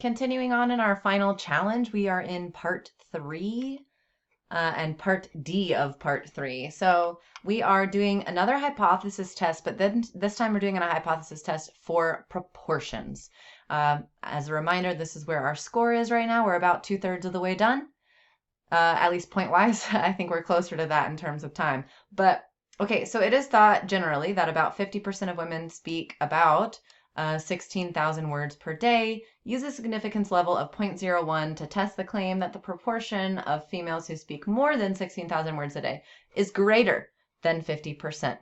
continuing on in our final challenge, we are in part 3 and part D of part 3. So we are doing another hypothesis test, but then this time we're doing a hypothesis test for proportions. As a reminder, this is where our score is right now. We're about 2/3 of the way done, at least point-wise. I think we're closer to that in terms of time. But okay, so it is thought generally that about 50% of women speak about 16,000 words per day. Use a significance level of 0.01 to test the claim that the proportion of females who speak more than 16,000 words a day is greater than 50%.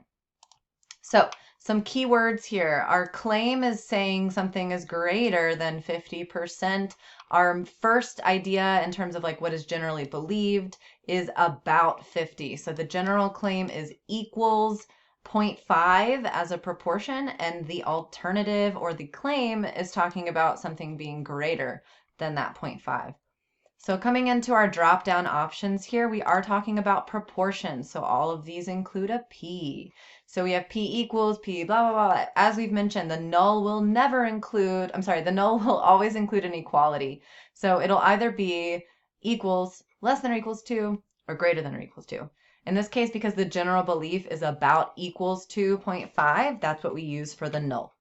So some keywords here. Our claim is saying something is greater than 50%. Our first idea in terms of like what is generally believed is about 50. So the general claim is equals 0.5 as a proportion, and the alternative or the claim is talking about something being greater than that 0.5. So coming into our drop-down options here, we are talking about proportions. So all of these include a P. So we have P equals P blah, blah, blah. As we've mentioned, the null will never include, the null will always include an equality. So it'll either be equals, less than or equals to, or greater than or equals to. In this case, because the general belief is about equals to 0.5, that's what we use for the null.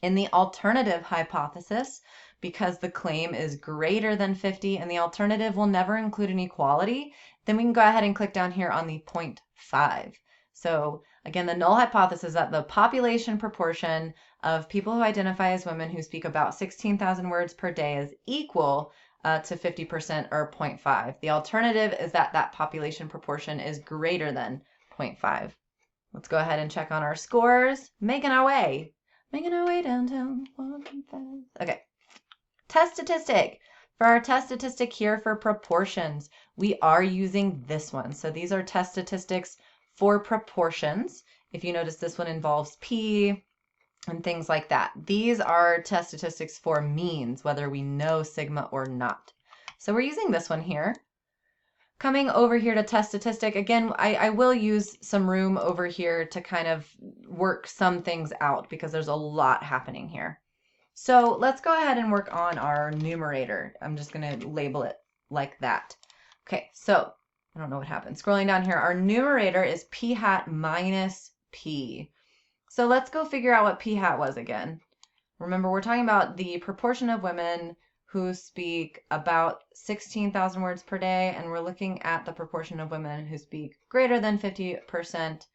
In the alternative hypothesis, because the claim is greater than 50 and the alternative will never include an equality, then we can go ahead and click down here on the 0.5. So again, the null hypothesis is that the population proportion of people who identify as women who speak about 16,000 words per day is equal to 50% or 0.5. The alternative is that that population proportion is greater than 0.5. Let's go ahead and check on our scores. Making our way downtown, walking fast. Okay. Test statistic. For our test statistic here for proportions, we are using this one. So these are test statistics for proportions. If you notice, this one involves P and things like that. These are test statistics for means, whether we know sigma or not. So we're using this one here. Coming over here to test statistic, again, I will use some room over here to kind of work some things out because there's a lot happening here. So let's go ahead and work on our numerator. I'm just going to label it like that. Okay, so I don't know what happened. Scrolling down here, our numerator is p hat minus p. So let's go figure out what p hat was again. Remember, we're talking about the proportion of women who speak about 16,000 words per day, and we're looking at the proportion of women who speak greater than 50%.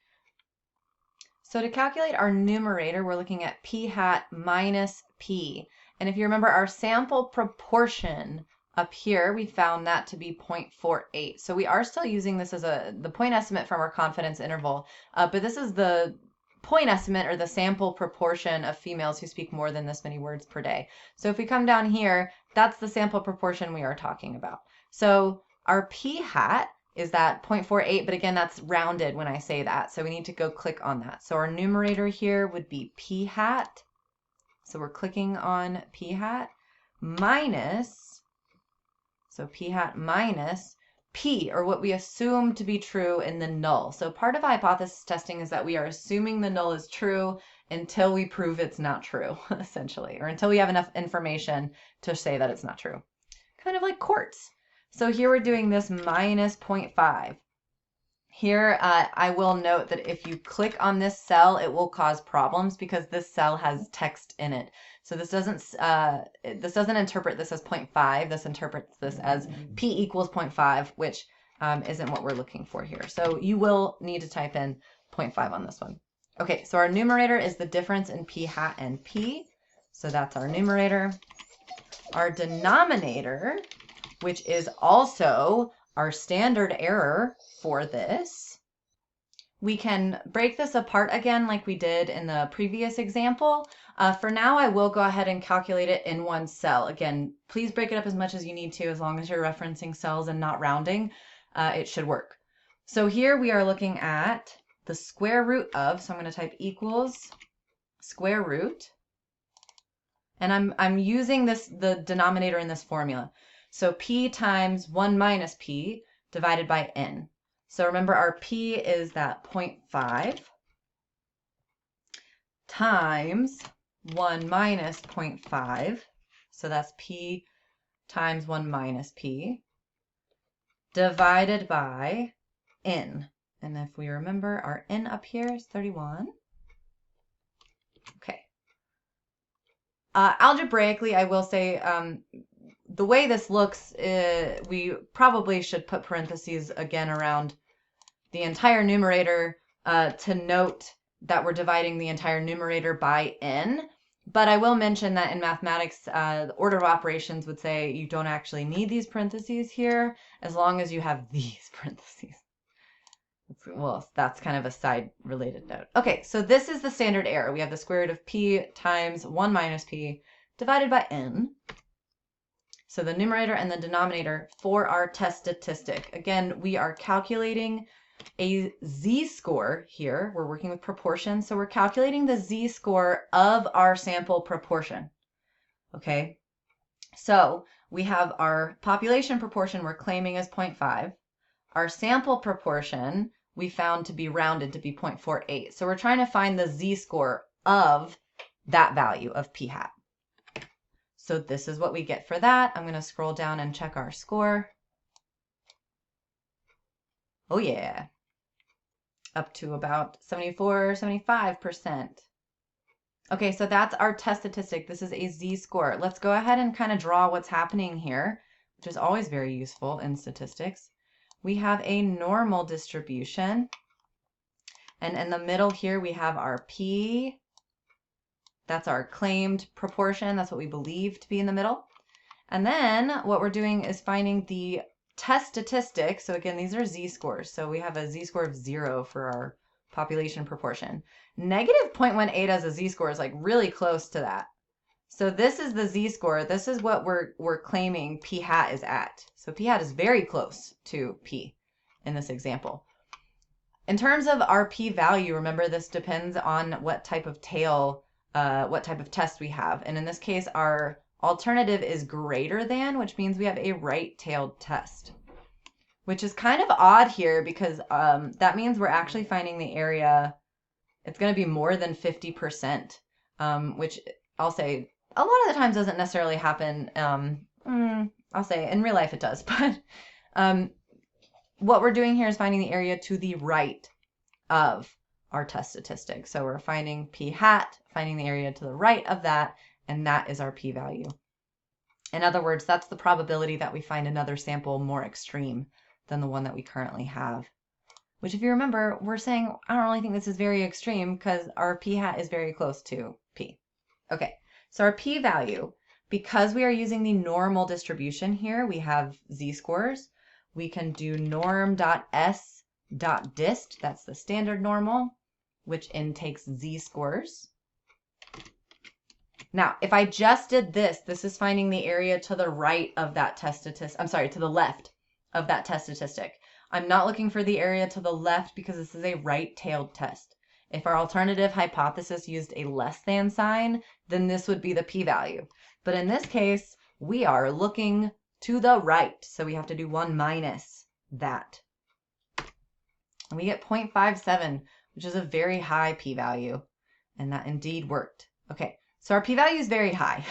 So to calculate our numerator, we're looking at p hat minus p. And if you remember our sample proportion up here, we found that to be 0.48. So we are still using this as the point estimate from our confidence interval, but this is the point estimate or the sample proportion of females who speak more than this many words per day. So if we come down here, that's the sample proportion we are talking about. So our p hat is that 0.48, but again, that's rounded when I say that. So we need to go click on that. So our numerator here would be p hat. So we're clicking on p hat minus, so p hat minus P, or what we assume to be true in the null. So part of hypothesis testing is that we are assuming the null is true until we prove it's not true, essentially, or until we have enough information to say that it's not true. Kind of like quartz. So here we're doing this minus 0.5. Here, I will note that if you click on this cell, it will cause problems because this cell has text in it. So this doesn't interpret this as 0.5. This interprets this as P equals 0.5, which isn't what we're looking for here. So you will need to type in 0.5 on this one. Okay, so our numerator is the difference in P hat and P. So that's our numerator. Our denominator, which is also our standard error for this, we can break this apart again like we did in the previous example. For now, I will go ahead and calculate it in one cell. Again, please break it up as much as you need to, as long as you're referencing cells and not rounding, it should work. So here we are looking at the square root of, so I'm going to type equals square root, and I'm using the denominator in this formula. So P times 1 minus P divided by N. So remember our P is that 0.5 times 1 minus 0.5 So that's P times 1 minus P divided by N. And if we remember, our N up here is 31. Okay. Algebraically, I will say the way this looks, we probably should put parentheses again around the entire numerator to note that we're dividing the entire numerator by n. But I will mention that in mathematics, the order of operations would say you don't actually need these parentheses here as long as you have these parentheses. Well, that's kind of a side related note. Okay, so this is the standard error. We have the square root of P times 1 minus P divided by n. So the numerator and the denominator for our test statistic. Again, we are calculating a z-score here. We're working with proportions, so we're calculating the z-score of our sample proportion. Okay, so we have our population proportion we're claiming is 0.5. Our sample proportion we found to be rounded to be 0.48. So we're trying to find the z-score of that value of p hat. So this is what we get for that. I'm going to scroll down and check our score. Oh yeah, up to about 74, 75%. Okay, so that's our test statistic. This is a z-score. Let's go ahead and kind of draw what's happening here, which is always very useful in statistics. We have a normal distribution, and in the middle here we have our p. That's our claimed proportion. That's what we believe to be in the middle. And then what we're doing is finding the test statistic. So again, these are z-scores. So we have a z-score of 0 for our population proportion. Negative 0.18 as a z-score is like really close to that. So this is the z-score. This is what we're claiming p hat is at. So p hat is very close to p in this example. In terms of our p-value, remember this depends on what type of tail, what type of test we have. And in this case, our alternative is greater than, which means we have a right-tailed test, which is kind of odd here because that means we're actually finding the area, it's going to be more than 50%, which I'll say a lot of the times doesn't necessarily happen. I'll say in real life it does, but what we're doing here is finding the area to the right of our test statistic. So we're finding p hat, finding the area to the right of that, and that is our p-value. In other words, that's the probability that we find another sample more extreme than the one that we currently have. Which, if you remember, we're saying, I don't really think this is very extreme because our p hat is very close to p. Okay, so our p-value, because we are using the normal distribution here, we have z-scores. We can do norm.s.dist, that's the standard normal, which intakes z-scores. Now, if I just did this, this is finding the area to the right of that test statistic. I'm sorry, to the left of that test statistic. I'm not looking for the area to the left because this is a right-tailed test. If our alternative hypothesis used a less than sign, then this would be the p-value. But in this case, we are looking to the right. So we have to do 1 minus that. And we get 0.57, which is a very high p-value. And that indeed worked. Okay. So our p-value is very high.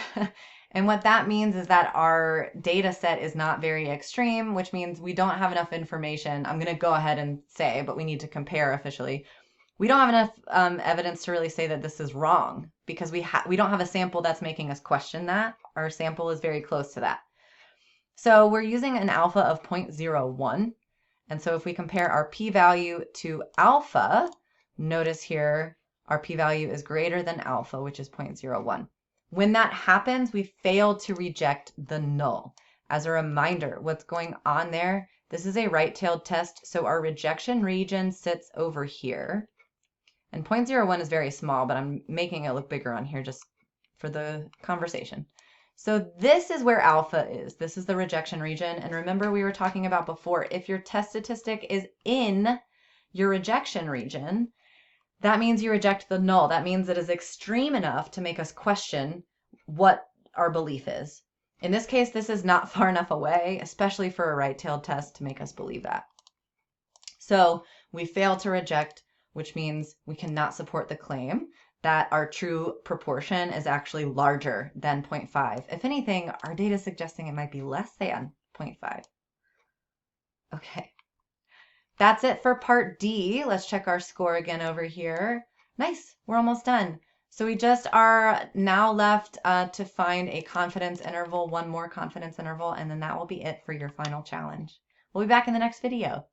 And what that means is that our data set is not very extreme, which means we don't have enough information. I'm going to go ahead and say, but we need to compare officially. We don't have enough evidence to really say that this is wrong because we don't have a sample that's making us question that. Our sample is very close to that. So we're using an alpha of 0.01. And so if we compare our p-value to alpha, notice here, our p-value is greater than alpha, which is 0.01. When that happens, we fail to reject the null. As a reminder, what's going on there, this is a right-tailed test, so our rejection region sits over here. And 0.01 is very small, but I'm making it look bigger on here just for the conversation. So this is where alpha is. This is the rejection region. And remember we were talking about before, if your test statistic is in your rejection region, that means you reject the null. That means it is extreme enough to make us question what our belief is. In this case, this is not far enough away, especially for a right-tailed test, to make us believe that. So we fail to reject, which means we cannot support the claim that our true proportion is actually larger than 0.5. If anything, our data is suggesting it might be less than 0.5. Okay. That's it for part D. Let's check our score again over here. Nice, we're almost done. So we just are now left to find a confidence interval, one more confidence interval, and then that will be it for your final challenge. We'll be back in the next video.